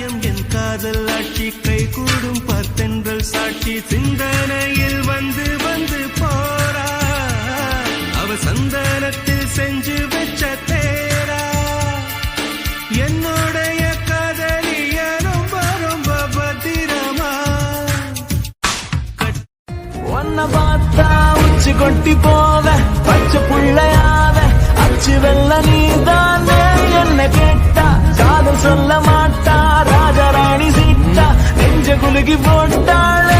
சாயம் என் காதல் ஆட்சி கை கூடும் பத்தென்றல் சாட்சி சிந்தனையில் வந்து வந்து போறா அவ சந்தனத்தில் செஞ்சு வச்ச தேரா என்னுடைய காதலிய ரொம்ப ரொம்ப பத்திரமா ஒன்ன பார்த்தா உச்சி கொட்டி போவ பச்சை புள்ளையாவ அச்சு வெள்ள நீதானே என்ன கேட்டா காதல் சொல்ல மாட்டா ராஜராணி சீட்டா நெஞ்ச குலுக்கி போட்டாளே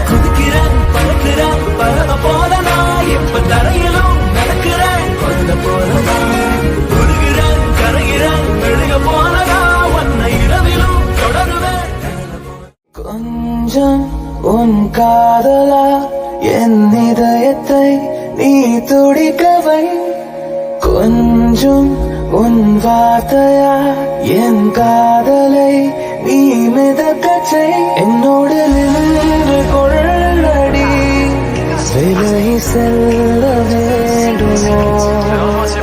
குதிக்கிறேன் பறக்கிறேன் பறவை போல நான் எப்ப தரையிலும் நடக்கிறேன் குழந்தை போலதான் குடுகிறேன் கரைகிறேன் மெழுக போலதா உன்னை இரவிலும் தொடருவேன் கொஞ்சம் உன் காதலா என் இதயத்தை நீ துடிக்கவை கொஞ்சம் உன் வார்த்தையா என் காதலை நீ மிதக்கச்சை என்னோடு நின்று கொள்ளடி விலை செல்ல வேண்டுமோ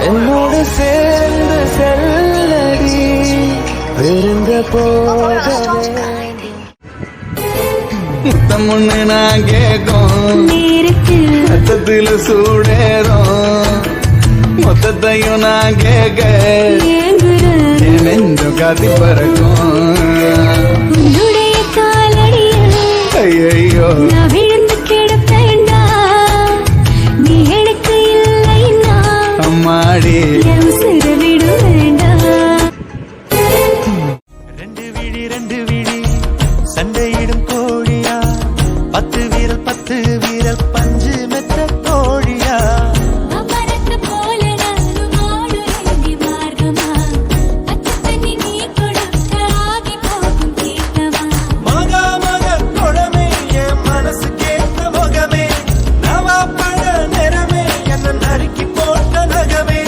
என்னோடு சேர்ந்து செல்லடி விருந்த போக முத்தம் ஒண்ணு நான் கேட்கும் ரத்தத்தில் சூடேறும் மொத்தத்தையும் நான் கேட்க நெஞ்சம் காத்தி பறக்கும் ஐயோ விழுந்து கிடப்பேண்டா நீ எனக்கு இல்லைன்னா அம்மாடி விட வேண்டாம் ரெண்டு விழி சண்டையிடும் கோழியா 10 வீரல் பஞ்சு மெத்த கோழியா அமரத்து போல நானும் ஆடுறேன் மார்க்கமா அச்சத்தனி நீ கொடுத்த ஆகி போகும் தீர்த்தமா மக குழமே என் மனசு கேட்ட முகமே நவா பழ நிறமே என்ன நறுக்கி போட்ட நகமே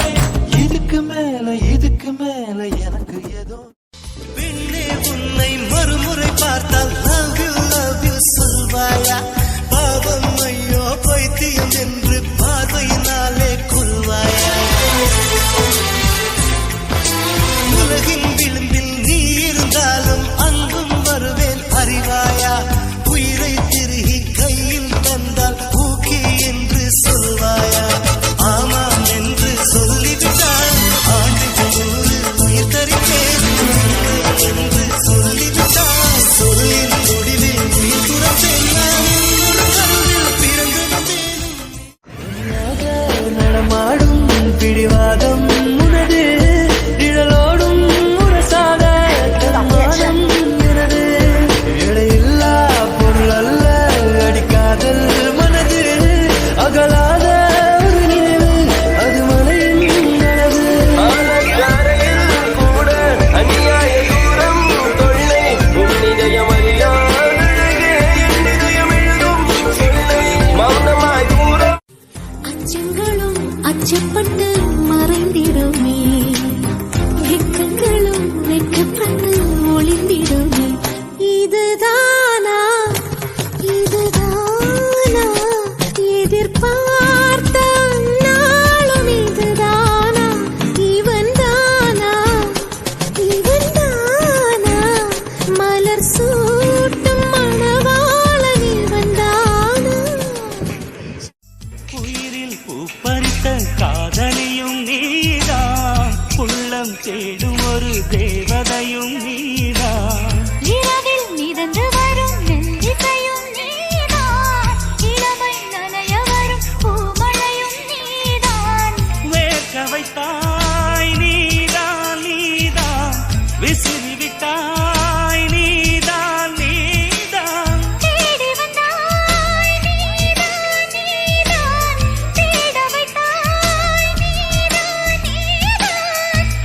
இதுக்கு மேல எனக்கு ஏதோ பின்னே உன்னை மறுமுறை பார்த்தால் love you சொல்வாயா பாவம் ஐயோ பைத்தியம் என்று பார்வையினாலே கொள்வாயா உலகின் விளிம்பில் நீ இருந்தாலும் அங்கும் வருவேன் அறிவாயா உயிரை திருகி கையில் தந்தால் ஊக்கி என்று சொல்வாயா ஆமாம் என்று சொல்லிவிட்டால் ஆண்டுகள் உயிர் தருவேன் என்று சொல்லிவிட்டால் சொல்லின் முடிவில் உயிர் துறப்பேன் நான் ஒரு கருவில் பிறந்து வந்தேன் நடமாடும் பிடிவாதம் உனது நிழலோடும் முரசாக தன்மானம் எனது எடையில்லா பொருள் அல்ல அடிக்காதல் மனது அகலாத ஒரு நினைவு அது மலையின் நனவு கூட அநியாய தூரம் தொல்லை உன்னிதயம் மௌனமாய் தூரம் அச்சங்களும் அச்சப்பட்டு மறைந்திடுமே வெக்கங்களும் வெக்கப்பட்டு ஒளிந்திடுமே இதுதானா எதிர்பார்த்த நாளும் இதுதானா இவன் தானா மலர் சூட்டும் மணவாளன் இவன் தானா உயிரில் பூப்பறித்த காதலியும் நீதான் உள்ளம் தேடும் ஒரு தேவதையும் நீதான் இரவில் மிதந்து வரும் நெல்லிசையும் நீதான் இளமை நனைய வரும் பூமழையும் நீதான் வேர்க்க வைத்தாய் நீதான் விசிறி விட்டாய் நீதான் தேடி வந்தாய் நீதான் தேட வைத்தாய் நீதான்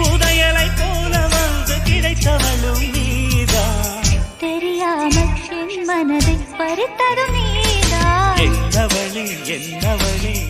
புதையலை போல வந்து கிடைத்தவளும் நீதான் தெரியாமல் என் மனதை பறித்ததும் நீதான் என்னவளே